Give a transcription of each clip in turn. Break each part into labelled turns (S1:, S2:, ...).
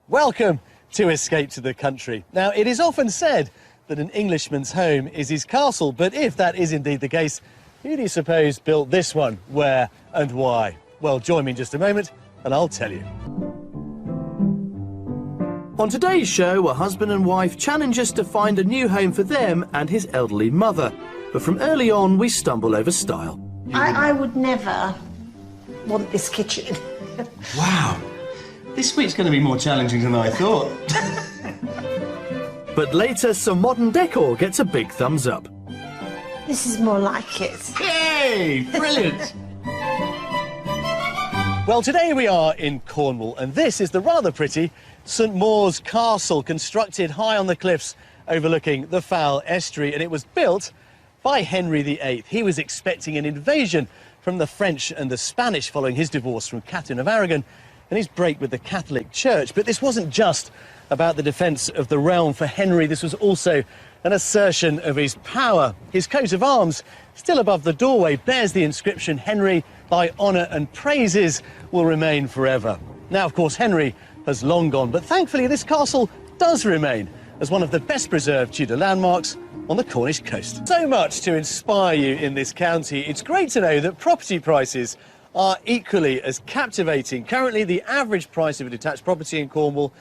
S1: Welcome to Escape to the Country. Now, it is often said that an Englishman's home is his castle, but if that is indeed the case, who do you suppose built this one, where and why? Well, join me in just a moment and I'll tell you. On today's show, a husband and wife challenge us to find a new home for them and his elderly mother. But from early on, we stumble over style.
S2: I would never want this kitchen.
S3: Wow. This week's going to be more challenging than I thought.
S1: But later, some modern decor gets a big thumbs up.
S2: This is more like it.
S3: Yay! Brilliant!
S1: Well, today we are in Cornwall, and this is the rather pretty St Mawes Castle, constructed high on the cliffs overlooking the Foul Estuary, and it was built by Henry VIII. He was expecting an invasion from the French and the Spanish following his divorce from Catherine of Aragon and his break with the Catholic Church. But this wasn't just about the defence of the realm for Henry. This was also an assertion of his power. His coat of arms, still above the doorway, bears the inscription, "Henry, thy honour and praises will remain forever." Now, of course, Henry has long gone, but thankfully this castle does remain as one of the best preserved Tudor landmarks on the Cornish coast. So much to inspire you in this county. It's great to know that property prices are equally as captivating. Currently, the average price of a detached property in Cornwall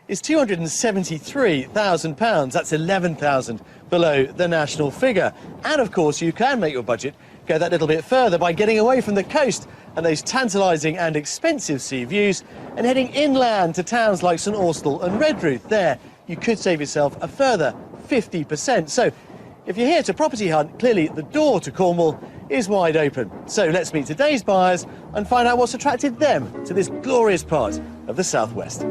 S1: is £273,000. That's £11,000 below the national figure. And of course, you can make your budget go that little bit further by getting away from the coast and those tantalising and expensive sea views and heading inland to towns like St Austell and Redruth. There, you could save yourself a further 50%. So, if you're here to property hunt, clearly the door to Cornwall is wide open. So let's meet today's buyers and find out what's attracted them to this glorious part of the southwest.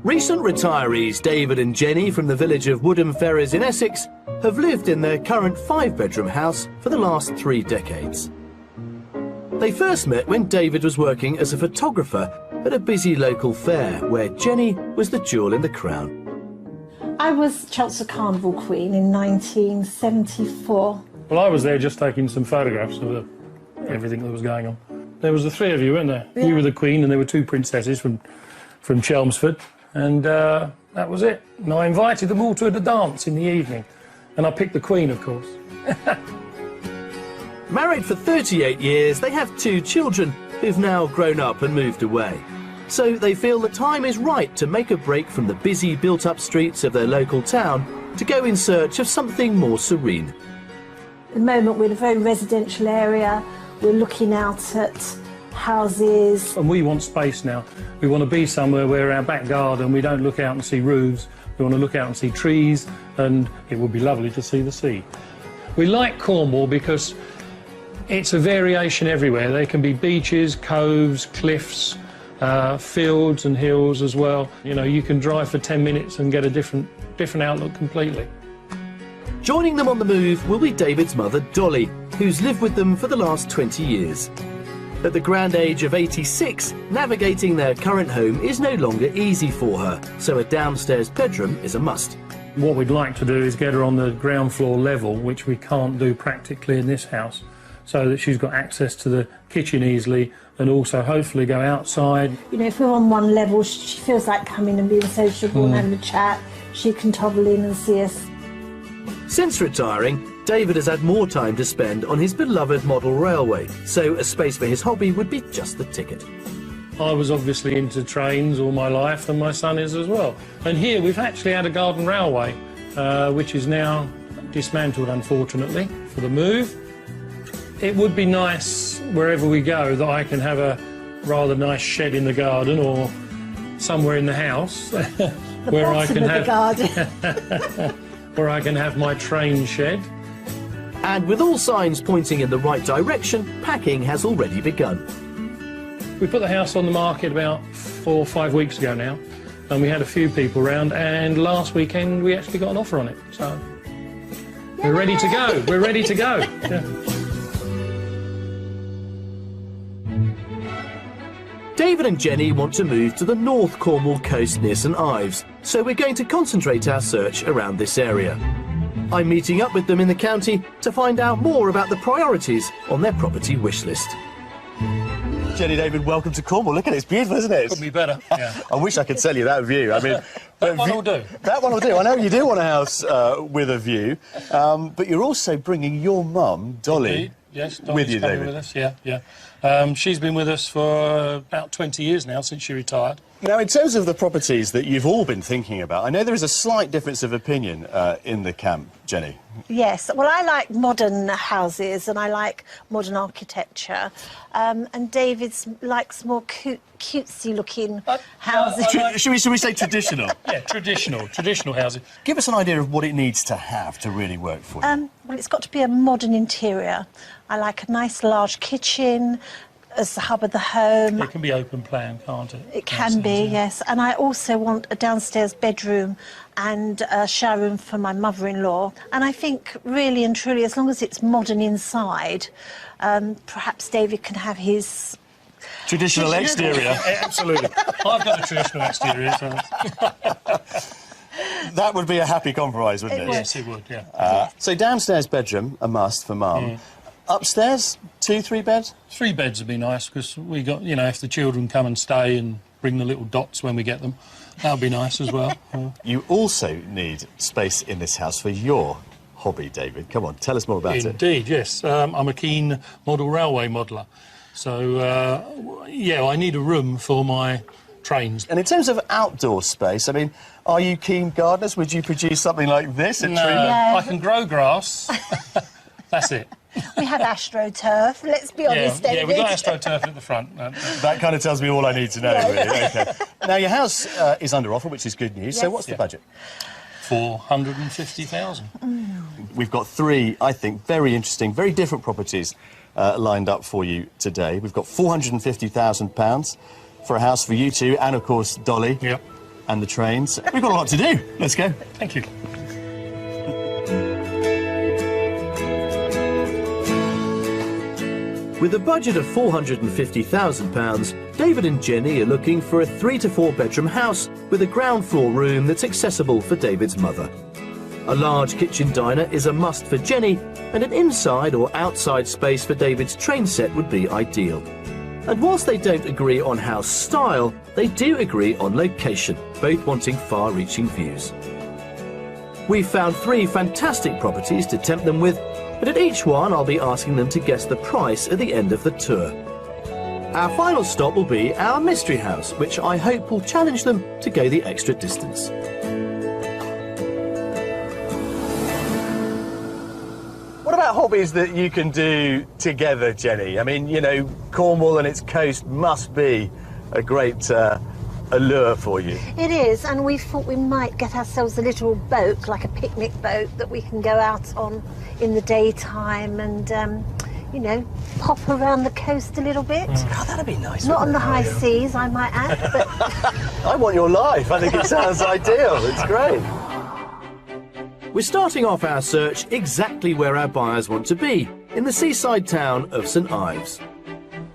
S1: Recent retirees David and Jenny from the village of Woodham Ferrers in Essex have lived in their current 5-bedroom house for the last 3 decades. They first met when David was working as a photographer at a busy local fair where Jenny was the jewel in the crown.
S2: I was Chelmsford Carnival Queen in 1974.
S4: Well, I was there just taking some photographs of everything that was going on. There was the 3 of you, weren't there? Yeah. You were the Queen and there were 2 princesses from Chelmsford, and that was it. And I invited them all to a dance in the evening, and I picked the Queen, of course.
S1: Married for 38 years, they have 2 children who've now grown up and moved away. So they feel the time is right to make a break from the busy built-up streets of their local town to go in search of something more serene.
S2: At the moment we're in a very residential area. We're looking out at houses.
S4: And we want space now. We want to be somewhere where our back garden, we don't look out and see roofs. We want to look out and see trees, and it would be lovely to see the sea. We like Cornwall because it's a variation everywhere. There can be beaches, coves, cliffs, fields and hills as well. You know, you can drive for 10 minutes and get a different outlook completely.
S1: Joining them on the move will be David's mother, Dolly, who's lived with them for the last 20 years. At the grand age of 86, navigating their current home is no longer easy for her, so a downstairs bedroom is a must.
S4: What we'd like to do is get her on the ground floor level, which we can't do practically in this house, so that she's got access to the kitchen easily and also hopefully go outside.
S2: You know, if we're on one level, she feels like coming and being sociable and having a chat. She can toddle in and see us.
S1: Since retiring, David has had more time to spend on his beloved model railway, so a space for his hobby would be just the ticket.
S4: I was obviously into trains all my life, and my son is as well. And here we've actually had a garden railway, which is now dismantled, unfortunately, for the move. It would be nice, wherever we go, that I can have a rather nice shed in the garden or somewhere in the house where I can have where I can have my train shed.
S1: And with all signs pointing in the right direction, packing has already begun.
S4: We put the house on the market about 4 or 5 weeks ago now, and we had a few people round, and last weekend we actually got an offer on it. So we're ready to go. We're ready to go. Yeah.
S1: David and Jenny want to move to the North Cornwall coast near St Ives, so we're going to concentrate our search around this area. I'm meeting up with them in the county to find out more about the priorities on their property wish list. Jenny, David, welcome to Cornwall. Look at it, it's beautiful, isn't it?
S4: Could be better. Yeah.
S1: I wish I could sell you that view. I mean,
S4: That one will do.
S1: That one will do. I know you do want a house with a view, but you're also bringing your mum, Dolly,
S4: Indeed. Yes, Dolly's
S1: with you,
S4: coming
S1: David.
S4: with us. Yeah. She's been with us for about 20 years now, since she retired.
S1: Now, in terms of the properties that you've all been thinking about, I know there is a slight difference of opinion in the camp, Jenny.
S2: Yes, well, I like modern houses and I like modern architecture, and David likes more cutesy-looking houses.
S1: Should we say traditional?
S4: Yeah, traditional housing.
S1: Give us an idea of what it needs to have to really work for you.
S2: Well, it's got to be a modern interior. I like a nice large kitchen as the hub of the home.
S4: It can be open plan, can't it?
S2: It can be, yes. And I also want a downstairs bedroom and a shower room for my mother-in-law. And I think, really and truly, as long as it's modern inside, perhaps David can have his...
S1: Traditional exterior.
S4: Yeah, absolutely. I've got a traditional exterior, so...
S1: That would be a happy compromise, wouldn't it?
S4: Yes, it would, yeah.
S1: So downstairs bedroom, a must for Mum. Upstairs, 2-3 beds?
S4: 3 beds would be nice, because we got, you know, if the children come and stay and bring the little dots when we get them, that would be nice as well.
S1: You also need space in this house for your hobby, David. Come on, tell us more about it.
S4: Indeed, yes. I'm a keen model railway modeller. So, yeah, I need a room for my trains.
S1: And in terms of outdoor space, I mean, are you keen gardeners? Would you produce something like this at
S4: No,
S1: Fremantle?
S4: I can grow grass. That's it.
S2: We have AstroTurf, let's be honest,
S4: Yeah,
S2: David.
S4: we've got AstroTurf at the front.
S1: That kind of tells me all I need to know, really. Okay. Now, your house is under offer, which is good news. So
S2: Yes.
S1: what's the budget?
S4: 450,000.
S1: We've got 3, I think, very interesting, very different properties lined up for you today. We've got £450,000 for a house for you two, and, of course, Dolly.
S4: Yep.
S1: And the trains. We've got a lot to do. Let's go.
S4: Thank you.
S5: With a budget of £450,000, David and Jenny are looking for a 3 to 4 bedroom house with a ground floor room that's accessible for David's mother. A large kitchen diner is a must for Jenny, and an inside or outside space for David's train set would be ideal. And whilst they don't agree on house style, they do agree on location, both wanting far-reaching views. We've found 3 fantastic properties to tempt them with, but at each one I'll be asking them to guess the price at the end of the tour. Our final stop will be our mystery house, which I hope will challenge them to go the extra distance.
S1: What about hobbies that you can do together, Jenny? I mean, you know, Cornwall and its coast must be a great allure for you.
S2: It is, and we thought we might get ourselves a little boat, like a picnic boat, that we can go out on in the daytime and, you know, pop around the coast a little bit.
S1: Oh, that'd be nice.
S2: Not on
S1: wouldn't
S2: the
S1: it?
S2: high seas, I might add, but
S1: I want your life. I think it sounds ideal. It's great.
S5: We're starting off our search exactly where our buyers want to be, in the seaside town of St Ives.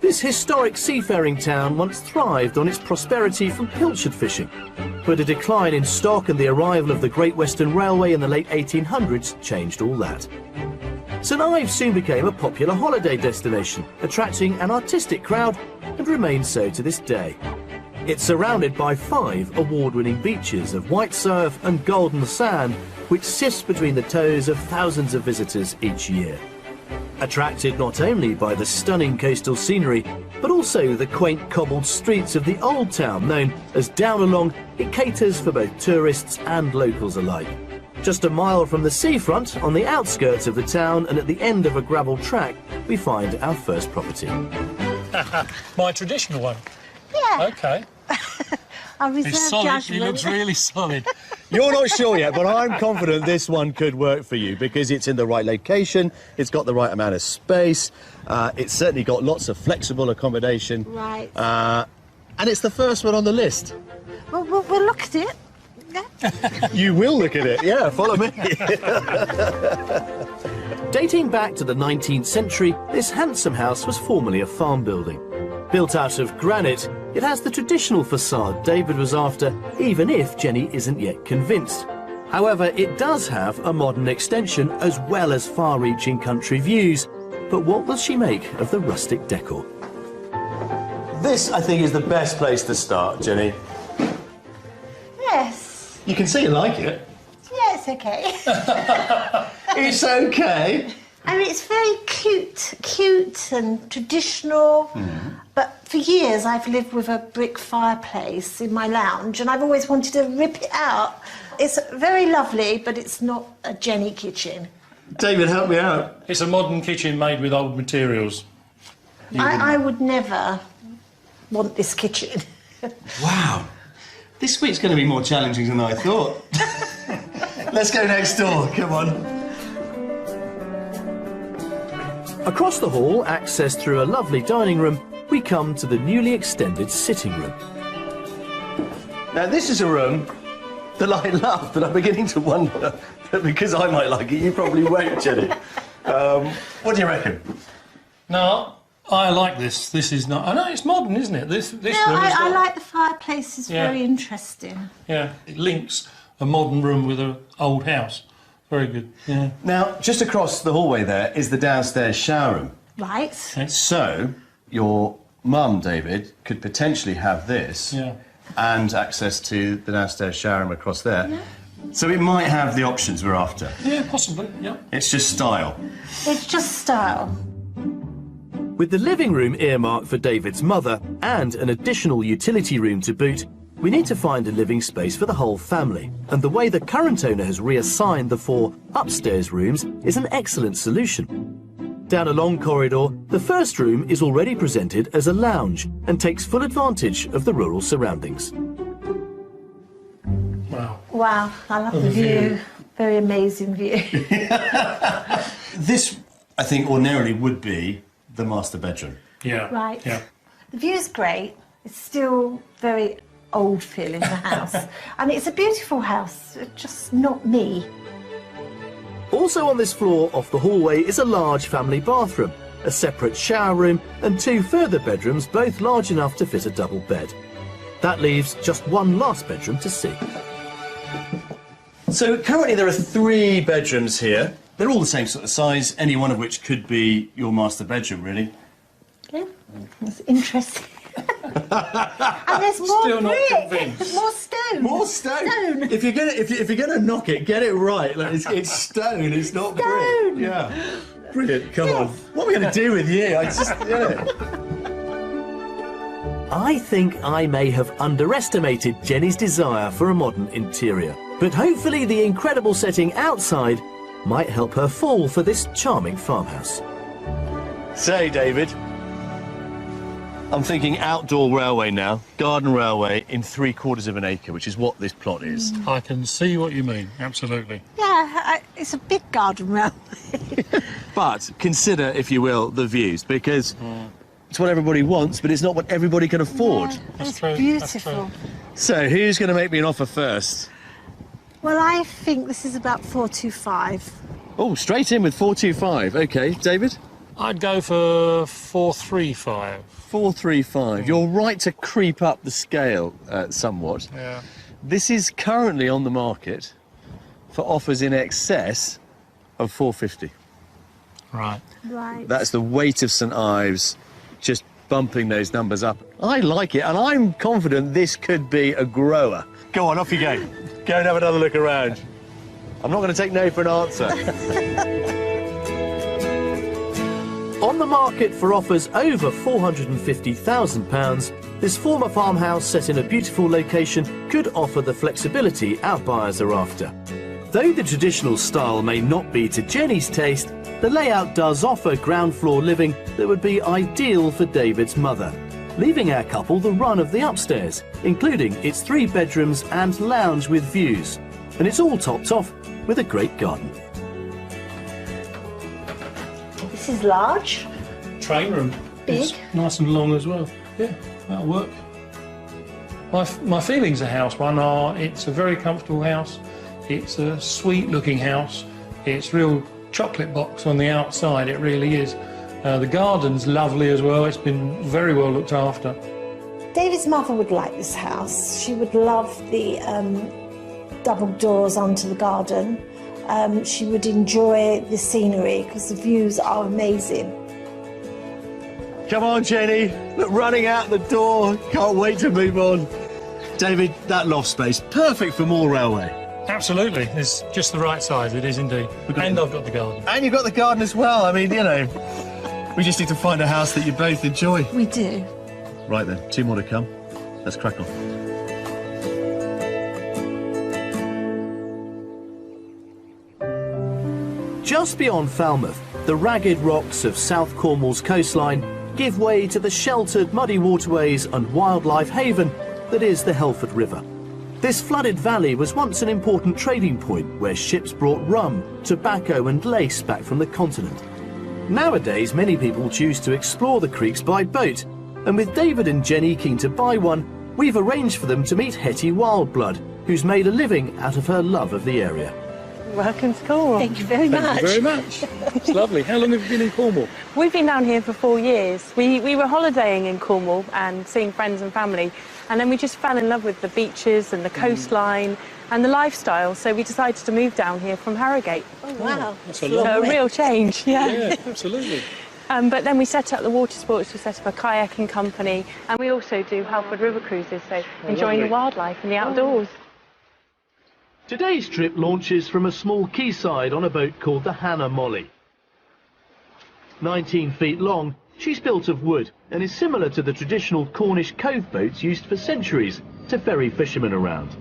S5: This historic seafaring town once thrived on its prosperity from pilchard fishing, but a decline in stock and the arrival of the Great Western Railway in the late 1800s changed all that. St Ives soon became a popular holiday destination, attracting an artistic crowd and remains so to this day. It's surrounded by 5 award-winning beaches of white surf and golden sand, which sifts between the toes of thousands of visitors each year. Attracted not only by the stunning coastal scenery, but also the quaint cobbled streets of the old town known as Down Along, it caters for both tourists and locals alike. Just a mile from the seafront, on the outskirts of the town and at the end of a gravel track, we find our first property.
S4: My traditional one.
S2: yeah,
S4: OK.
S2: I reserve
S4: It's solid.
S2: judgment.
S4: It looks really solid.
S1: You're not sure yet, but I'm confident this one could work for you because it's in the right location, it's got the right amount of space, it's certainly got lots of flexible accommodation.
S2: Right.
S1: And it's the first one on the list.
S2: Well, we'll look at it. Yeah.
S1: You will look at it, yeah, follow me.
S5: Dating back to the 19th century, this handsome house was formerly a farm building. Built out of granite, it has the traditional facade David was after, even if Jenny isn't yet convinced. However, it does have a modern extension as well as far-reaching country views. But what will she make of the rustic decor?
S1: this, I think, is the best place to start, Jenny.
S2: Yes.
S1: You can see you like it.
S2: Yeah, it's okay.
S1: It's okay.
S2: I mean, it's very cute and traditional. But for years, I've lived with a brick fireplace in my lounge, and I've always wanted to rip it out. It's very lovely, but it's not a Jenny kitchen.
S1: David, help me out.
S4: It's a modern kitchen made with old materials.
S2: I would never want this kitchen.
S3: Wow. This week's going to be more challenging than I thought.
S1: Let's go next door, come on.
S5: Across the hall, accessed through a lovely dining room, we come to the newly extended sitting room.
S1: Now, this is a room that I love, but I'm beginning to wonder that because I might like it, you probably won't, Jenny. What do you reckon?
S4: No, I like this. This is not... I know, it's modern, isn't it? This room
S2: I like the fireplace. It's
S4: Yeah.
S2: very interesting.
S4: Yeah, it links a modern room with an old house. Very good, yeah.
S1: Now, just across the hallway there is the downstairs shower room.
S2: Right.
S1: So, your mum, David, could potentially have this
S4: Yeah.
S1: and access to the downstairs shower room across there. Yeah. So it might have the options we're after.
S4: Yeah, possibly, yeah.
S1: It's just style.
S2: It's just style.
S5: With the living room earmarked for David's mother and an additional utility room to boot, we need to find a living space for the whole family. And the way the current owner has reassigned the 4 upstairs rooms is an excellent solution. Down a long corridor, the first room is already presented as a lounge and takes full advantage of the rural surroundings.
S4: Wow.
S2: Wow, I love the view. Very amazing view.
S1: This, I think, ordinarily would be the master bedroom.
S4: Yeah.
S2: Right.
S4: Yeah.
S2: The view's great. It's still very old feeling, the house. And it's a beautiful house, just not me.
S5: Also on this floor off the hallway is a large family bathroom, a separate shower room and 2 further bedrooms, both large enough to fit a double bed. That leaves just one last bedroom to see.
S1: So currently there are 3 bedrooms here. They're all the same sort of size, any one of which could be your master bedroom, really.
S2: Yeah, it's interesting. And there's more
S4: Still not
S2: brick,
S4: convinced.
S2: more stone.
S1: More stone. If you're gonna knock it, get it right. Like, it's stone. It's not brick.
S2: Stone.
S1: Yeah. Brilliant. Come on. What are we gonna do with you? I just. Yeah.
S5: I think I may have underestimated Jenny's desire for a modern interior, but hopefully the incredible setting outside might help her fall for this charming farmhouse.
S1: Say, David. I'm thinking outdoor railway now, garden railway in 3/4 of an acre, which is what this plot is.
S4: I can see what you mean, absolutely.
S2: Yeah, it's a big garden railway.
S1: But consider, if you will, the views, because it's what everybody wants, but it's not what everybody can afford.
S2: Yeah,
S4: That's
S2: it's
S4: true, that's
S2: beautiful.
S4: true.
S1: So, who's going to make me an offer first?
S2: Well, I think this is about 425.
S1: Oh, straight in with 425. OK, David?
S4: I'd go for 435.
S1: 435. You're right to creep up the scale somewhat.
S4: Yeah.
S1: This is currently on the market for offers in excess of 450.
S4: Right.
S2: Right.
S1: That's the weight of St Ives just bumping those numbers up. I like it, and I'm confident this could be a grower. Go on, off you go. Go and have another look around. I'm not going to take no for an answer.
S5: On the market for offers over £450,000, this former farmhouse set in a beautiful location could offer the flexibility our buyers are after. Though the traditional style may not be to Jenny's taste, the layout does offer ground floor living that would be ideal for David's mother, leaving our couple the run of the upstairs, including its 3 bedrooms and lounge with views. And it's all topped off with a great garden.
S2: This is large.
S4: Train room.
S2: Big.
S4: It's nice and long as well. Yeah, that'll work. My feelings of house one are it's a very comfortable house. It's a sweet looking house. It's real chocolate box on the outside, it really is. The garden's lovely as well. It's been very well looked after.
S2: David's mother would like this house. She would love the double doors onto the garden. She would enjoy the scenery because the views are amazing.
S1: Come on, Jenny. Look, running out the door. Can't wait to move on. David, that loft space, perfect for more railway.
S4: Absolutely, it's just the right size, it is indeed. And I've got the garden.
S1: And you've got the garden as well. I mean, you know, we just need to find a house that you both enjoy.
S2: We do.
S1: Right then, 2 more to come. Let's crack on.
S5: Just beyond Falmouth, the ragged rocks of South Cornwall's coastline give way to the sheltered muddy waterways and wildlife haven that is the Helford River. This flooded valley was once an important trading point where ships brought rum, tobacco and lace back from the continent. Nowadays, many people choose to explore the creeks by boat, and with David and Jenny keen to buy one, we've arranged for them to meet Hetty Wildblood, who's made a living out of her love of the area.
S6: Welcome to Cornwall.
S2: Thank you very much.
S4: Thank you very much. It's lovely. How long have you been in Cornwall?
S6: We've been down here for 4 years. We were holidaying in Cornwall and seeing friends and family, and then we just fell in love with the beaches and the coastline and the lifestyle, so we decided to move down here from Harrogate.
S2: Oh, wow.
S4: That's a
S6: So
S4: lot.
S6: a real change, yeah.
S4: Yeah, absolutely.
S6: But then we set up the water sports, we set up a kayaking company, and we also do Halford River cruises, so enjoying the wildlife and the outdoors.
S5: Today's trip launches from a small quayside on a boat called the Hannah Molly. 19 feet long, she's built of wood and is similar to the traditional Cornish cove boats used for centuries to ferry fishermen around.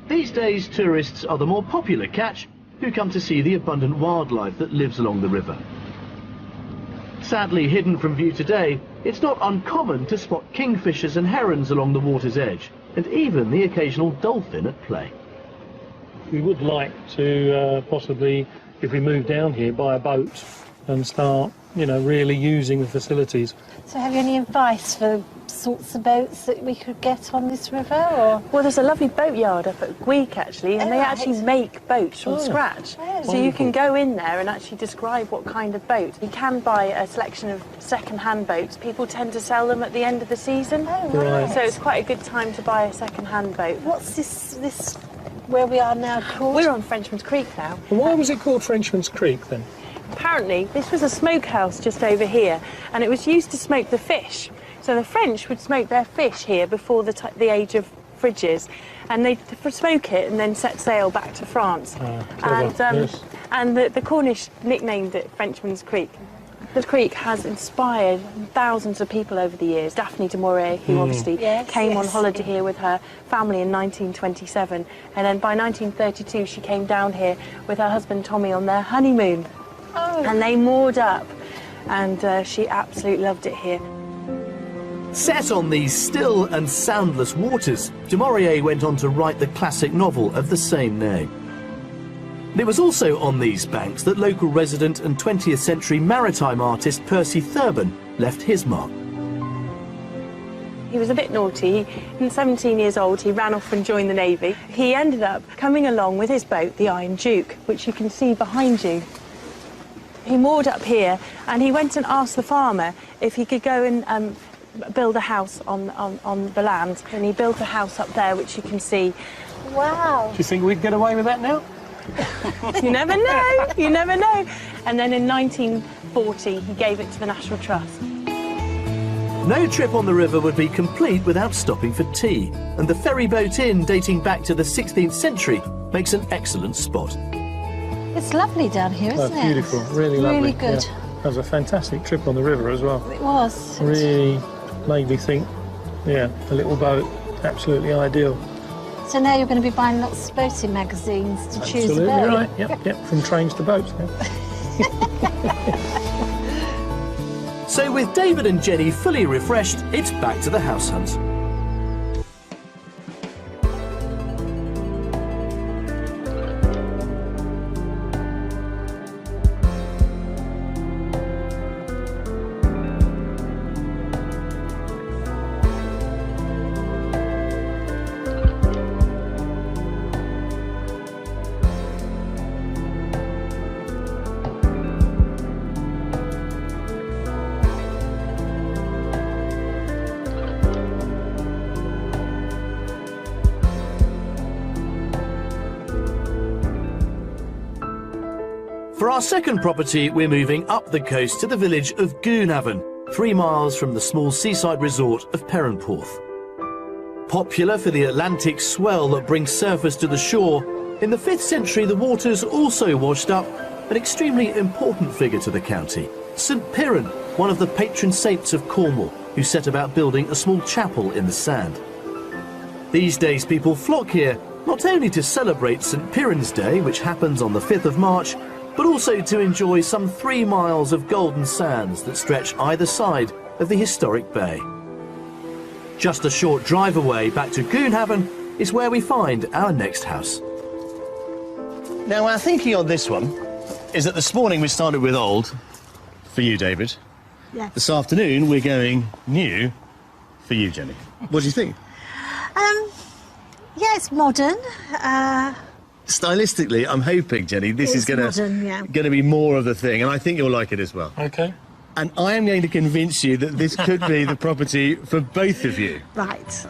S5: These days, tourists are the more popular catch who come to see the abundant wildlife that lives along the river. Sadly hidden from view today, it's not uncommon to spot kingfishers and herons along the water's edge, and even the occasional dolphin at play.
S4: We would like to possibly, if we move down here, buy a boat and start, you know, really using the facilities.
S2: So have you any advice for sorts of boats that we could get on this river? Or
S6: Well, there's a lovely boatyard up at Gweek, actually, and
S2: Oh,
S6: they
S2: right.
S6: actually make boats from scratch.
S2: Oh,
S6: So you can go in there and actually describe what kind of boat. You can buy a selection of second-hand boats. People tend to sell them at the end of the season.
S2: Oh,
S4: Right.
S6: So it's quite a good time to buy a second-hand boat.
S2: What's this where we are now called?
S6: We're on Frenchman's Creek now.
S4: And why was it called Frenchman's Creek then?
S6: Apparently, this was a smokehouse just over here, and it was used to smoke the fish. So the French would smoke their fish here before the age of fridges, and they'd smoke it and then set sail back to France.
S4: Clever, yes.
S6: And the Cornish nicknamed it Frenchman's Creek. The creek has inspired thousands of people over the years. Daphne du Maurier, who obviously
S2: Yes,
S6: came on
S2: yes.
S6: holiday here with her family in 1927, and then by 1932 she came down here with her husband Tommy on their honeymoon.
S2: Oh.
S6: And they moored up, and she absolutely loved it here.
S5: Set on these still and soundless waters, du Maurier went on to write the classic novel of the same name. It was also on these banks that local resident and 20th century maritime artist Percy Thurban left his mark.
S6: He was a bit naughty. At 17 years old, he ran off and joined the Navy. He ended up coming along with his boat, the Iron Duke, which you can see behind you. He moored up here, and he went and asked the farmer if he could go and build a house on the land. And he built a house up there, which you can see.
S2: Wow.
S1: Do you think we'd get away with that now?
S6: You never know, you never know. And then in 1940, he gave it to the National Trust.
S5: No trip on the river would be complete without stopping for tea, and the ferry boat inn dating back to the 16th century makes an excellent spot.
S2: It's lovely down here, isn't it?
S4: Beautiful, really lovely.
S2: Really good.
S4: Yeah. That was a fantastic trip on the river as well.
S2: It was.
S4: Really made me think, yeah, a little boat, absolutely ideal.
S2: So now you're going to be buying lots of boating magazines to choose a
S4: Absolutely
S2: boat.
S4: right, yep, from trains to boats now.
S5: So with David and Jenny fully refreshed, it's back to the house hunt. For our second property, we're moving up the coast to the village of Goonhaven, 3 miles from the small seaside resort of Perranporth. Popular for the Atlantic swell that brings surfers to the shore, in the 5th century the waters also washed up an extremely important figure to the county, St Piran, one of the patron saints of Cornwall, who set about building a small chapel in the sand. These days people flock here not only to celebrate St Piran's Day, which happens on the 5th of March, but also to enjoy some 3 miles of golden sands that stretch either side of the historic bay. Just a short drive away back to Goonhaven is where we find our next house.
S1: Now, our thinking on this one is that this morning we started with old, for you, David.
S2: Yes.
S1: This afternoon we're going new, for you, Jenny. What do you think?
S2: Yeah, it's modern.
S1: Stylistically, I'm hoping, Jenny, this is
S2: It's
S1: going
S2: modern, yeah.
S1: to be more of the thing, and I think you'll like it as well.
S4: Okay.
S1: And I am going to convince you that this could be the property for both of you.
S2: Right.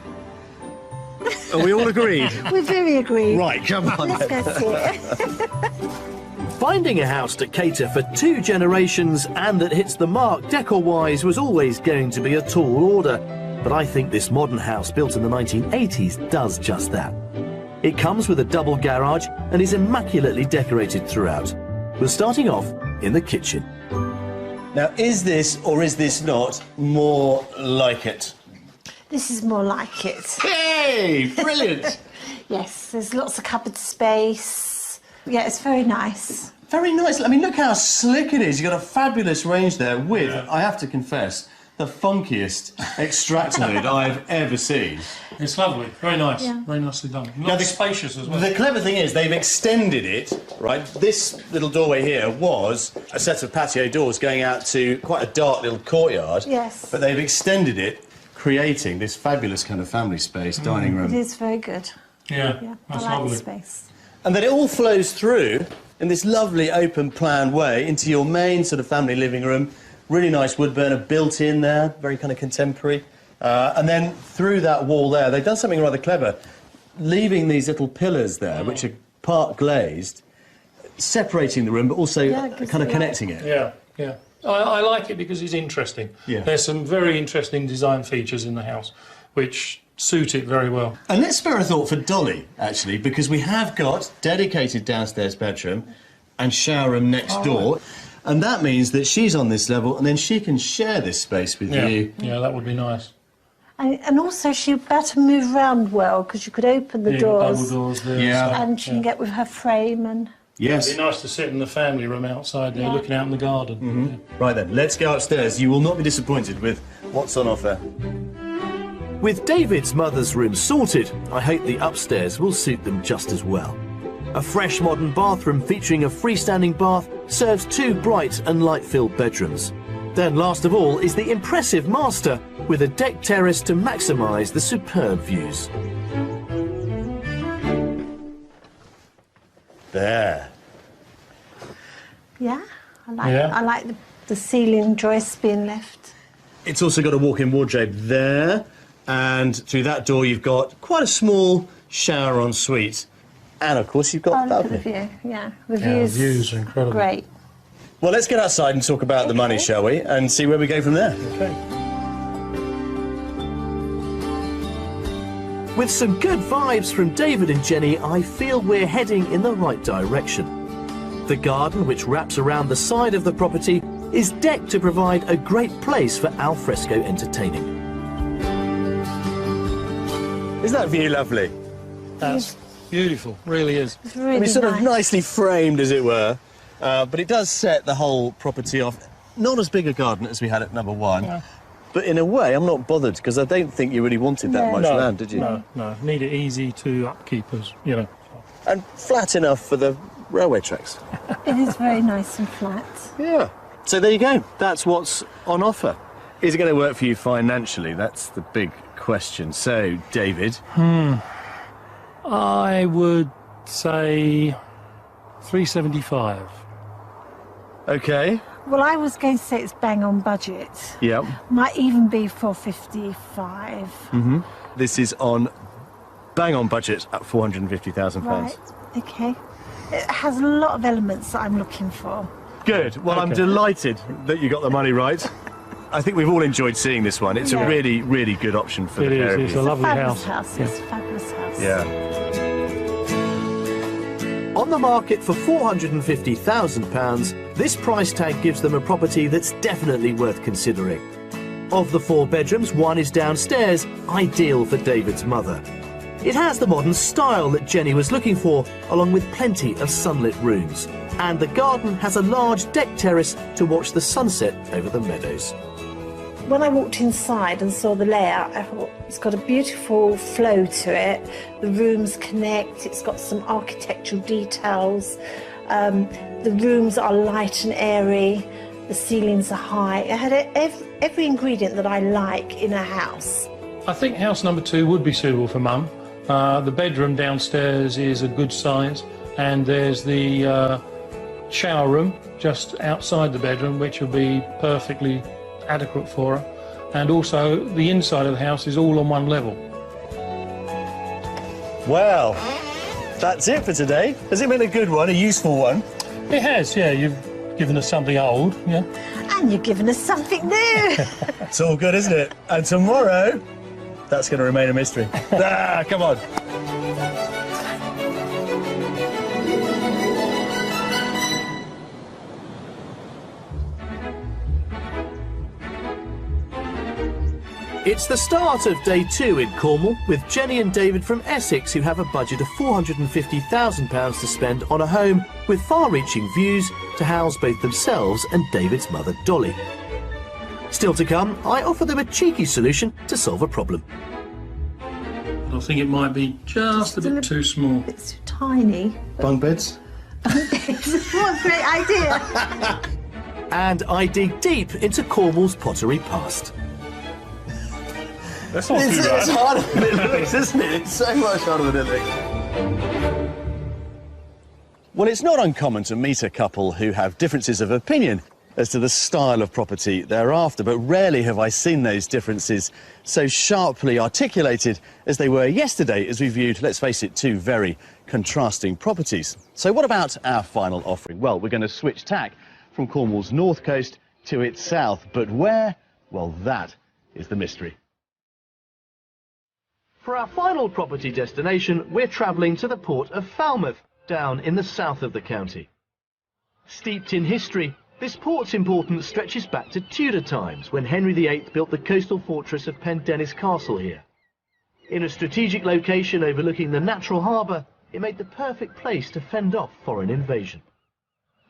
S1: Are we all agreed?
S2: We're very agreed.
S1: Right, come on.
S2: Let's go see it.
S5: Finding a house to cater for 2 generations and that hits the mark decor-wise was always going to be a tall order. But I think this modern house built in the 1980s does just that. It comes with a double garage and is immaculately decorated throughout. We're starting off in the kitchen.
S1: Now, is this or is this not more like it?
S2: This is more like it.
S1: Hey, brilliant.
S2: Yes, there's lots of cupboard space. Yeah, it's very nice.
S1: Very nice. I mean, look how slick it is. You've got a fabulous range there with, I have to confess, the funkiest extractor hood I've ever seen.
S4: It's lovely. Very nice.
S2: Yeah.
S4: Very nicely done.
S1: Now,
S4: Spacious as well.
S1: The clever thing is they've extended it, right? This little doorway here was a set of patio doors going out to quite a dark little courtyard.
S2: Yes.
S1: But they've extended it, creating this fabulous kind of family space, dining
S2: It
S1: room.
S2: is very good.
S4: Yeah,
S2: Yeah, I
S4: that's
S2: like
S4: lovely.
S2: the space.
S1: And then it all flows through in this lovely open plan way into your main sort of family living room. Really nice wood burner built in there, very kind of contemporary. And then through that wall there, they've done something rather clever, leaving these little pillars there, which are part glazed, separating the room, but also
S2: Yeah, it gives
S1: kind of
S2: it
S1: connecting it.
S4: Yeah, yeah. I like it because it's interesting.
S1: Yeah.
S4: There's some very interesting design features in the house, which suit it very well.
S1: And let's spare a thought for Dolly, actually, because we have got dedicated downstairs bedroom and shower room next door. And that means that she's on this level, and then she can share this space with
S4: Yeah,
S1: you.
S4: yeah, that would be nice.
S2: And also she'd be able to move around well because you could open the
S4: Yeah,
S2: doors
S4: double doors there.
S1: Yeah.
S4: so,
S2: and she can get with her frame and...
S1: Yes.
S4: It'd be nice to sit in the family room outside there,
S2: Yeah.
S4: looking out in the garden. Yeah.
S1: Right then, let's go upstairs. You will not be disappointed with what's on offer.
S5: With David's mother's room sorted, I hope the upstairs will suit them just as well. A fresh modern bathroom featuring a freestanding bath serves 2 bright and light-filled bedrooms. Then last of all is the impressive master with a deck terrace to maximise the superb views.
S1: There.
S2: Yeah,
S4: Yeah.
S2: I like the ceiling joists being left.
S1: It's also got a walk-in wardrobe there, and through that door you've got quite a small shower ensuite. And of course you've got
S2: Oh, look at the
S1: balcony.
S2: view. Yeah, the
S4: Yeah, the
S2: views.
S4: views are incredible.
S2: Great.
S1: Well, let's get outside and talk about the money, shall we? And see where we go from there.
S4: Okay.
S5: With some good vibes from David and Jenny, I feel we're heading in the right direction. The garden, which wraps around the side of the property, is decked to provide a great place for alfresco entertaining.
S1: Isn't that view lovely?
S4: That's beautiful, really is.
S2: It's really
S1: I mean, sort of
S2: nice.
S1: nicely framed, as it were. But it does set the whole property off. Not as big a garden as we had at number 1.
S4: No.
S1: But in a way, I'm not bothered, because I don't think you really wanted that
S2: No.
S1: much
S4: No,
S1: land, did you?
S4: No. Need it easy to upkeep us, you know.
S1: And flat enough for the railway tracks.
S2: It is very nice and flat.
S1: Yeah. So there you go. That's what's on offer. Is it going to work for you financially? That's the big question. So, David.
S4: I would say 375.
S1: Okay.
S2: Well, I was going to say it's bang on budget.
S1: Yep.
S2: Might even be 455.
S1: This is on bang on budget at £450,000.
S2: Right. Okay. It has a lot of elements that I'm looking for.
S1: Good. Well, I'm
S4: Okay.
S1: delighted that you got the money right. I think we've all enjoyed seeing this one. It's a really, really good option for the pair of
S4: It's
S1: you.
S4: a lovely
S2: Fabulous
S4: house.
S2: It's a fabulous house.
S1: Yeah.
S5: On the market for £450,000, this price tag gives them a property that's definitely worth considering. Of the 4 bedrooms, one is downstairs, ideal for David's mother. It has the modern style that Jenny was looking for, along with plenty of sunlit rooms. And the garden has a large deck terrace to watch the sunset over the meadows.
S2: When I walked inside and saw the layout, I thought it's got a beautiful flow to it. The rooms connect, it's got some architectural details. The rooms are light and airy, the ceilings are high. It had every ingredient that I like in a house.
S4: I think house number 2 would be suitable for Mum. The bedroom downstairs is a good size, and there's the shower room just outside the bedroom, which will be perfectly adequate for her. And also the inside of the house is all on one level.
S1: Well, that's it for today. Has it been a good one, a useful one?
S4: It has, yeah. You've given us something old, yeah.
S2: And you've given us something new.
S1: It's all good, isn't it? And tomorrow, that's going to remain a mystery. Come on.
S5: It's the start of day 2 in Cornwall, with Jenny and David from Essex, who have a budget of £450,000 to spend on a home with far-reaching views to house both themselves and David's mother, Dolly. Still to come, I offer them a cheeky solution to solve a problem.
S4: I think it might be just a bit too small.
S2: It's too tiny.
S1: Bunk beds?
S2: What a great idea.
S5: And I dig deep into Cornwall's pottery past.
S4: That's not too bad.
S1: It's harder than it looks, isn't it? It's so much harder than it looks. Well, it's not uncommon to meet a couple who have differences of opinion as to the style of property they're after, but rarely have I seen those differences so sharply articulated as they were yesterday as we viewed, let's face it, 2 very contrasting properties. So what about our final offering? Well, we're going to switch tack from Cornwall's north coast to its south, but where? Well, that is the mystery.
S5: For our final property destination, we're travelling to the port of Falmouth, down in the south of the county. Steeped in history, this port's importance stretches back to Tudor times, when Henry VIII built the coastal fortress of Pendennis Castle here. In a strategic location overlooking the natural harbour, it made the perfect place to fend off foreign invasion.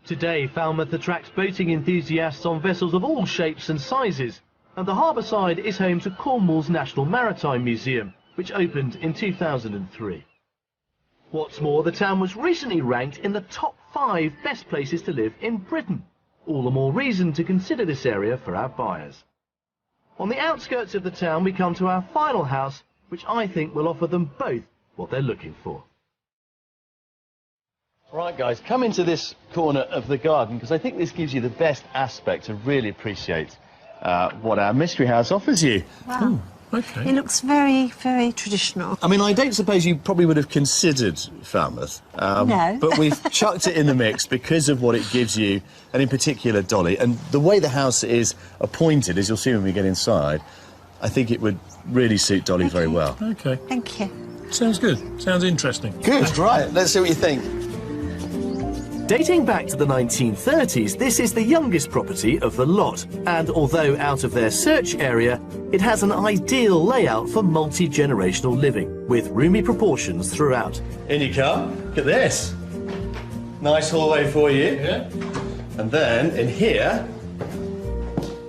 S5: Today, Falmouth attracts boating enthusiasts on vessels of all shapes and sizes, and the harbour side is home to Cornwall's National Maritime Museum, which opened in 2003. What's more, the town was recently ranked in the top 5 best places to live in Britain. All the more reason to consider this area for our buyers. On the outskirts of the town, we come to our final house, which I think will offer them both what they're looking for.
S1: Right, guys, come into this corner of the garden, because I think this gives you the best aspect to really appreciate what our mystery house offers you.
S2: Wow.
S4: Ooh, okay.
S2: It looks very, very traditional.
S1: I mean, I don't suppose you probably would have considered Falmouth,
S2: No.
S1: but we've chucked it in the mix because of what it gives you, and in particular Dolly, and the way the house is appointed, as you'll see when we get inside. I think it would really suit Dolly very well.
S4: Okay.
S2: Thank you.
S4: Sounds good. Sounds interesting.
S1: Good, right, let's see what you think.
S5: Dating back to the 1930s, this is the youngest property of the lot, and although out of their search area, it has an ideal layout for multi-generational living, with roomy proportions throughout.
S1: In you come, look at this. Nice hallway for you.
S4: Yeah.
S1: And then, in here,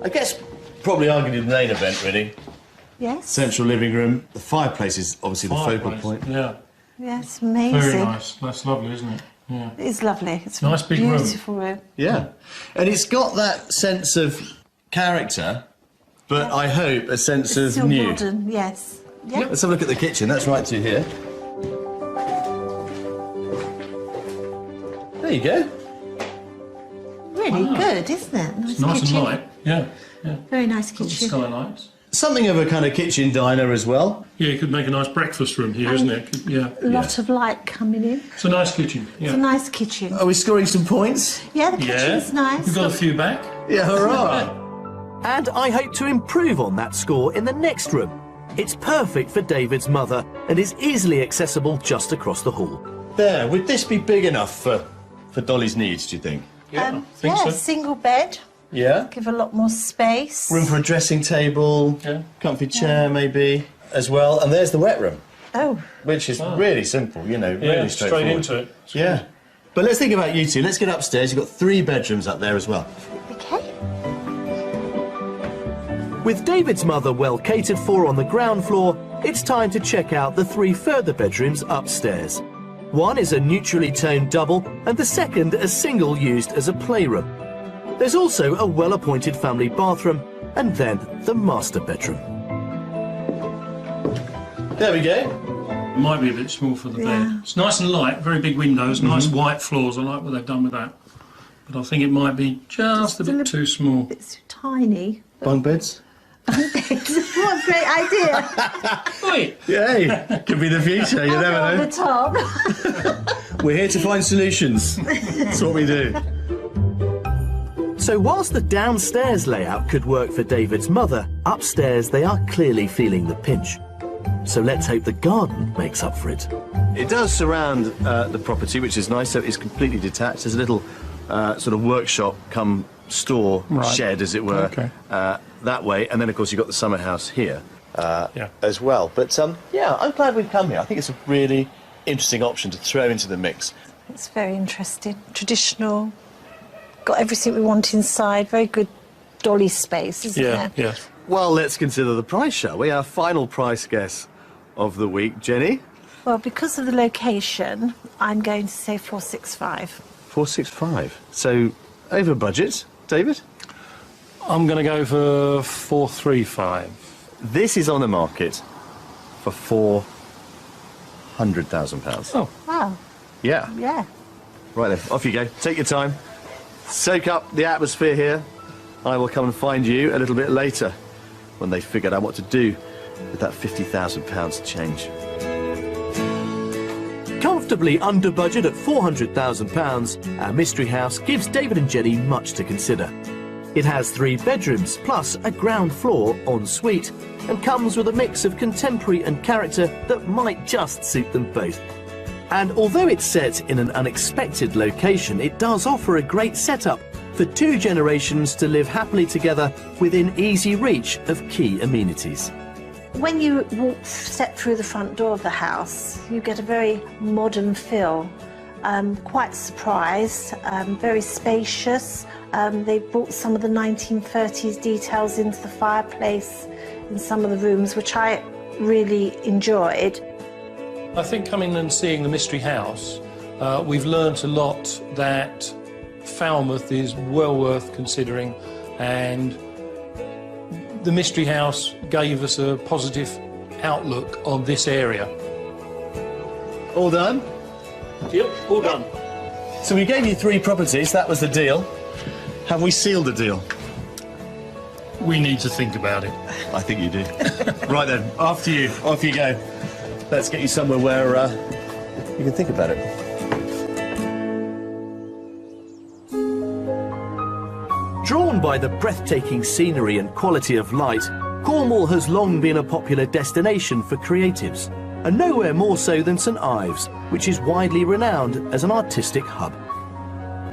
S1: I guess probably arguably the main event, really.
S2: Yes.
S1: Central living room. The fireplace is obviously the focal
S4: Fireplace.
S1: point.
S4: Yeah.
S2: Yes, amazing.
S4: Very nice. That's lovely, isn't it? Yeah.
S2: It's lovely. It's
S4: Nice
S2: a
S4: big room.
S2: beautiful room.
S1: Yeah. And it's got that sense of character, but I hope a sense
S2: It's
S1: of
S2: still
S1: new.
S2: modern, yes. Yeah.
S1: Let's have a look at the kitchen. That's right to here. There you go.
S2: Really good, isn't it? Nice,
S4: It's nice
S2: kitchen.
S4: and light. Yeah. Yeah.
S2: Very nice
S4: Got the
S2: kitchen.
S4: skylights.
S1: Something of a kind of kitchen diner as well.
S4: Yeah, you could make a nice breakfast room here, isn't it? Yeah.
S2: A lot of light coming in.
S4: It's a nice kitchen.
S2: It's a
S4: Yeah.
S2: nice kitchen.
S1: Are we scoring some points?
S2: Yeah, the
S4: Yeah.
S2: kitchen's nice.
S4: You've got a few back.
S1: Yeah, hurrah.
S5: And I hope to improve on that score in the next room. It's perfect for David's mother and is easily accessible just across the hall.
S3: There, would this be big enough for Dolly's needs, do you think?
S4: Yeah, I think so.
S2: Single bed.
S3: Yeah?
S2: Give a lot more space.
S3: Room for a dressing table,
S4: Yeah.
S3: comfy chair maybe, as well. And there's the wet room,
S2: Oh,
S3: which is really simple, you know,
S4: Yeah,
S3: really
S4: straight
S3: straightforward.
S4: into it. It's
S3: Yeah. But let's think about you two. Let's get upstairs. You've got 3 bedrooms up there as well.
S2: okay.
S5: With David's mother well catered for on the ground floor, it's time to check out the 3 further bedrooms upstairs. One is a neutrally toned double and the second a single used as a playroom. There's also a well-appointed family bathroom and then the master bedroom.
S3: There we go.
S4: Might be a bit small for the bed. It's nice and light, very big windows, nice white floors. I like what they've done with that. But I think it might be just a bit too small.
S2: It's tiny.
S3: Bunk beds.
S2: What a great idea.
S4: Wait,
S3: Yay! Could be the future, you
S2: On
S3: never
S2: the
S3: know.
S2: top.
S3: We're here to find solutions. That's what we do.
S5: So whilst the downstairs layout could work for David's mother, upstairs they are clearly feeling the pinch. So let's hope the garden makes up for it.
S3: It does surround the property, which is nice, so it's completely detached. There's a little sort of workshop come store shed, as it were, that way. And then, of course, you've got the summer house here as well. But, yeah, I'm glad we've come here. I think it's a really interesting option to throw into the mix.
S2: It's very interesting. Traditional. Got everything we want inside. Very good dolly space, isn't
S4: yeah,
S2: there?
S4: yeah.
S3: Well, let's consider the price, shall we? Our final price guess of the week. Jenny?
S2: Well, because of the location, I'm going to say 465.
S3: 465. So, over budget. David?
S4: I'm going to go for 435.
S3: This is on the market for £400,000.
S4: Oh,
S2: Wow.
S3: Yeah.
S2: Yeah.
S3: Right then, off you go. Take your time. Soak up the atmosphere here. I will come and find you a little bit later when they've figured out what to do with that £50,000 change.
S5: Comfortably under budget at £400,000, our mystery house gives David and Jenny much to consider. It has 3 bedrooms plus a ground floor ensuite and comes with a mix of contemporary and character that might just suit them both. And although it's set in an unexpected location, it does offer a great setup for 2 generations to live happily together within easy reach of key amenities.
S2: When you step through the front door of the house, you get a very modern feel. Quite surprised, very spacious. They brought some of the 1930s details into the fireplace in some of the rooms, which I really enjoyed.
S4: I think coming and seeing the mystery house, we've learnt a lot that Falmouth is well worth considering, and the mystery house gave us a positive outlook on this area.
S3: All done?
S4: Yep, all done.
S3: So we gave you 3 properties, that was the deal. Have we sealed the deal?
S4: We need to think about it.
S3: I think you do. Right then, after you, off you go. Let's get you somewhere where you can think about it.
S5: Drawn by the breathtaking scenery and quality of light, Cornwall has long been a popular destination for creatives, and nowhere more so than St Ives, which is widely renowned as an artistic hub.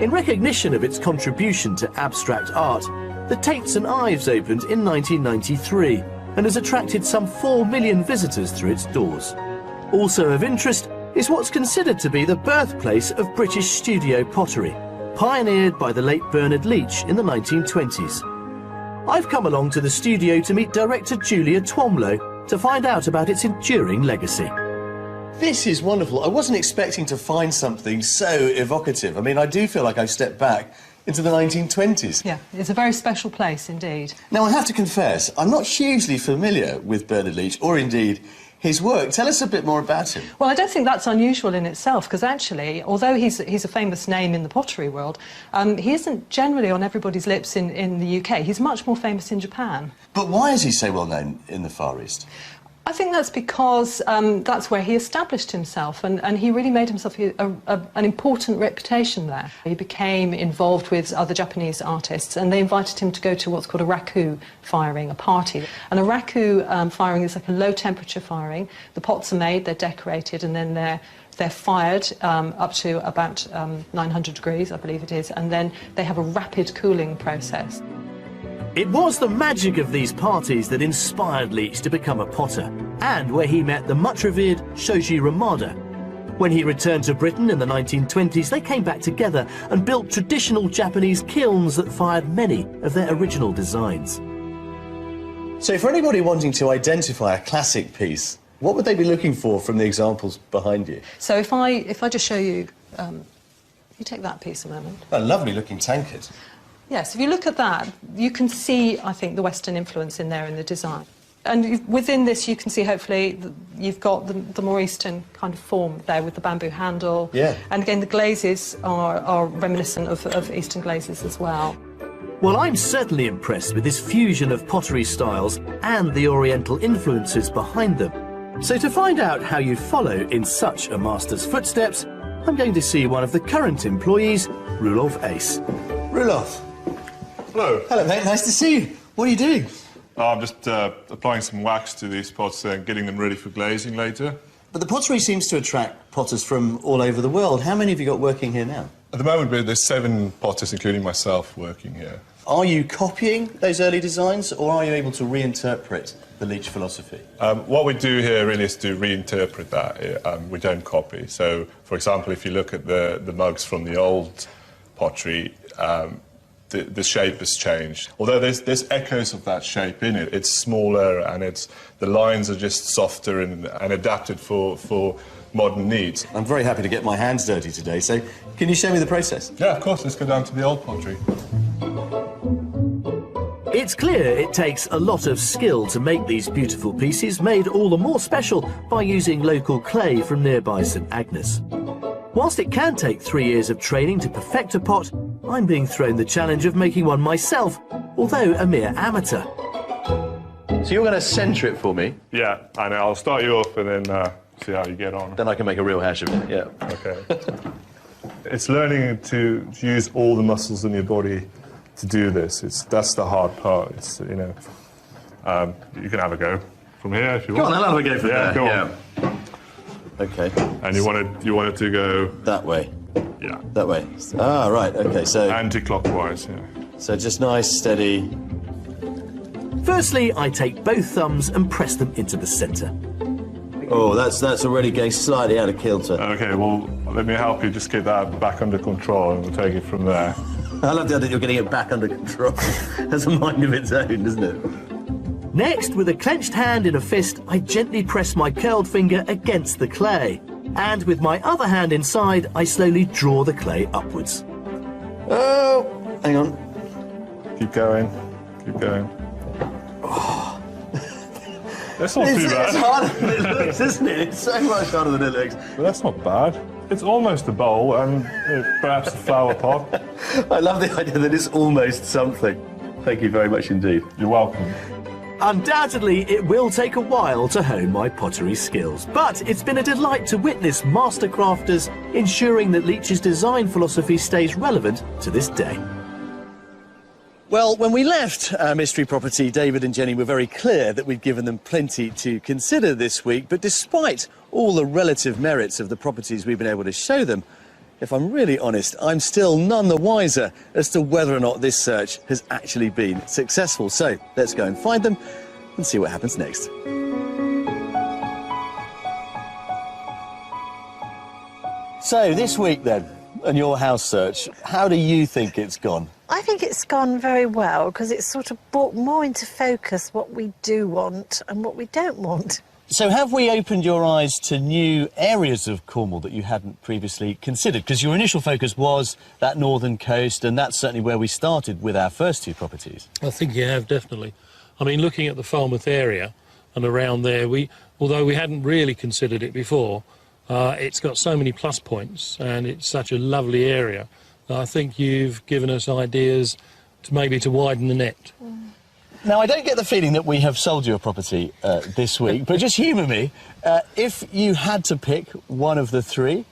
S5: In recognition of its contribution to abstract art, the Tate St Ives opened in 1993 and has attracted some 4 million visitors through its doors. Also of interest is what's considered to be the birthplace of British studio pottery, pioneered by the late Bernard Leach in the 1920s. I've come along to the studio to meet director Julia Twomlow to find out about its enduring legacy.
S3: This is wonderful. I wasn't expecting to find something so evocative. I mean, I do feel like I've stepped back into the 1920s.
S7: Yeah, it's a very special place indeed.
S3: Now, I have to confess, I'm not hugely familiar with Bernard Leach, or indeed his work. Tell us a bit more about him.
S7: Well, I don't think that's unusual in itself, because actually, although he's a famous name in the pottery world, he isn't generally on everybody's lips in the UK. He's much more famous in Japan.
S3: But why is he so well known in the Far East?
S7: I think that's because that's where he established himself, and he really made himself an important reputation there. He became involved with other Japanese artists, and they invited him to go to what's called a raku firing, a party. And a raku firing is like a low-temperature firing. The pots are made, they're decorated, and then they're fired up to about 900 degrees, I believe it is, and then they have a rapid cooling process.
S5: It was the magic of these parties that inspired Leach to become a potter, and where he met the much-revered Shoji Ramada. When he returned to Britain in the 1920s, they came back together and built traditional Japanese kilns that fired many of their original designs.
S1: So for anybody wanting to identify a classic piece, what would they be looking for from the examples behind you?
S7: So if I just show you, you take that piece a moment.
S1: A lovely looking tankard.
S7: Yes, if you look at that, you can see, I think, the Western influence in there in the design. And within this, you can see, hopefully, you've got the more Eastern kind of form there with the bamboo handle.
S1: Yeah.
S7: And again, the glazes are reminiscent of Eastern glazes as well.
S5: Well, I'm certainly impressed with this fusion of pottery styles and the Oriental influences behind them. So to find out how you follow in such a master's footsteps, I'm going to see one of the current employees, Rudolf Ace.
S1: Rudolf.
S8: Hello.
S1: Hello, mate. Nice to see you. What are you doing?
S8: I'm just applying some wax to these pots and getting them ready for glazing later.
S1: But the pottery seems to attract potters from all over the world. How many have you got working here now?
S8: At the moment, there's 7 potters, including myself, working here.
S1: Are you copying those early designs, or are you able to reinterpret the Leach philosophy?
S8: What we do here really is to reinterpret that. We don't copy. So, for example, if you look at the mugs from the old pottery, the shape has changed. Although there's echoes of that shape in it. It's smaller, and the lines are just softer and adapted for modern needs.
S1: I'm very happy to get my hands dirty today, so can you show me the process?
S8: Yeah, of course. Let's go down to the old pottery.
S5: It's clear it takes a lot of skill to make these beautiful pieces, made all the more special by using local clay from nearby St Agnes. Whilst it can take 3 years of training to perfect a pot, I'm being thrown the challenge of making one myself, although a mere amateur.
S1: So you're going to centre it for me?
S8: Yeah, and I'll start you off and then see how you get on.
S1: Then I can make a real hash of it, yeah.
S8: Okay. It's learning to use all the muscles in your body to do this. That's the hard part. It's, you know, you can have a go from here if you want.
S1: Go on, I'll have a go from there.
S8: Go on.
S1: Okay.
S8: And you wanted to go
S1: that way.
S8: Yeah.
S1: That way. Ah, right. Okay. So
S8: anti-clockwise. Yeah.
S1: So just nice, steady.
S5: Firstly, I take both thumbs and press them into the centre.
S1: Oh, that's already getting slightly out of kilter.
S8: Okay. Well, let me help you. Just get that back under control, and we'll take it from there.
S1: I love the idea that you're getting it back under control. Has a mind of its own, doesn't it?
S5: Next, with a clenched hand in a fist, I gently press my curled finger against the clay. And with my other hand inside, I slowly draw the clay upwards.
S1: Oh, hang on.
S8: Keep going. Keep going.
S1: Oh.
S8: That's not too bad.
S1: It's harder than it looks, isn't it? It's so much harder than it looks.
S8: But that's not bad. It's almost a bowl and perhaps a flower pot.
S1: I love the idea that it's almost something. Thank you very much indeed.
S8: You're welcome.
S5: Undoubtedly, it will take a while to hone my pottery skills, but it's been a delight to witness master crafters ensuring that Leach's design philosophy stays relevant to this day.
S1: Well, when we left our mystery property, David and Jenny were very clear that we'd given them plenty to consider this week, but despite all the relative merits of the properties we've been able to show them, if I'm really honest, I'm still none the wiser as to whether or not this search has actually been successful. So let's go and find them and see what happens next. So this week then, and your house search, how do you think it's gone?
S2: I think it's gone very well because it's sort of brought more into focus what we do want and what we don't want.
S1: So have we opened your eyes to new areas of Cornwall that you hadn't previously considered? Because your initial focus was that northern coast, and that's certainly where we started with our first 2 properties.
S4: I think you have, definitely. I mean, looking at the Falmouth area and around there, although we hadn't really considered it before, it's got so many plus points and it's such a lovely area. I think you've given us ideas to maybe to widen the net.
S1: Now, I don't get the feeling that we have sold you a property this week, but just humour me. If you had to pick one of the three,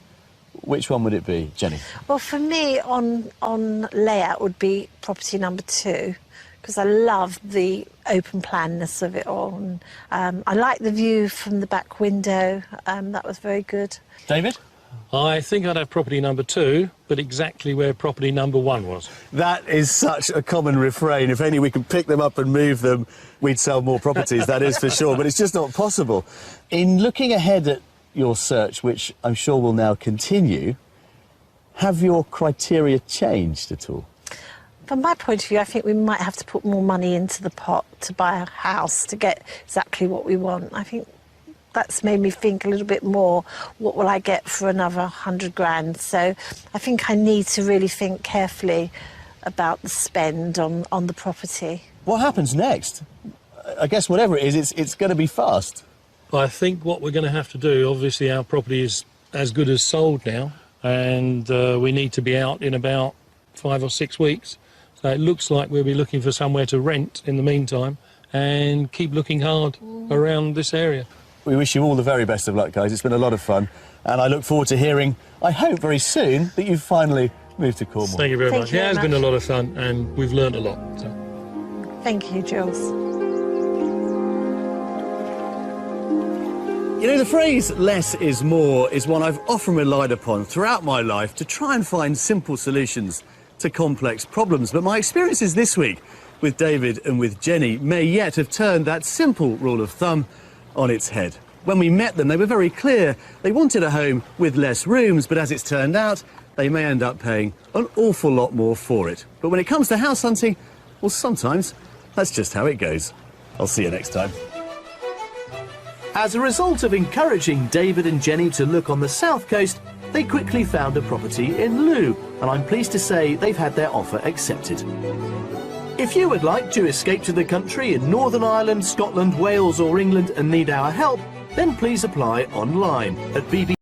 S1: which one would it be, Jenny?
S2: Well, for me, on layout would be property number 2, because I love the open planness of it all. And, I like the view from the back window. That was very good.
S1: David?
S4: I think I'd have property number 2, but exactly where property number 1 was.
S1: That is such a common refrain. If only we could pick them up and move them, we'd sell more properties, that is for sure. But it's just not possible. In looking ahead at your search, which I'm sure will now continue, have your criteria changed at all?
S2: From my point of view, I think we might have to put more money into the pot to buy a house to get exactly what we want. I think that's made me think a little bit more, what will I get for another 100 grand? So I think I need to really think carefully about the spend on the property.
S1: What happens next? I guess whatever it is, it's going to be fast.
S4: I think what we're going to have to do, obviously our property is as good as sold now, and we need to be out in about 5 or 6 weeks. So it looks like we'll be looking for somewhere to rent in the meantime and keep looking hard around this area.
S1: We wish you all the very best of luck, guys. It's been a lot of fun. And I look forward to hearing, I hope very soon, that you've finally moved to Cornwall.
S4: Thank you very much. Yeah, it's been a lot of fun and we've learnt a lot. So.
S2: Thank you, Jules.
S1: You know, the phrase less is more is one I've often relied upon throughout my life to try and find simple solutions to complex problems. But my experiences this week with David and with Jenny may yet have turned that simple rule of thumb on its head. When we met them, they were very clear. They wanted a home with less rooms, but as it's turned out, they may end up paying an awful lot more for it. But when it comes to house hunting, well, sometimes that's just how it goes. I'll see you next time.
S5: As a result of encouraging David and Jenny to look on the south coast, they quickly found a property in Looe, and I'm pleased to say they've had their offer accepted. If you would like to escape to the country in Northern Ireland, Scotland, Wales or England and need our help, then please apply online at bb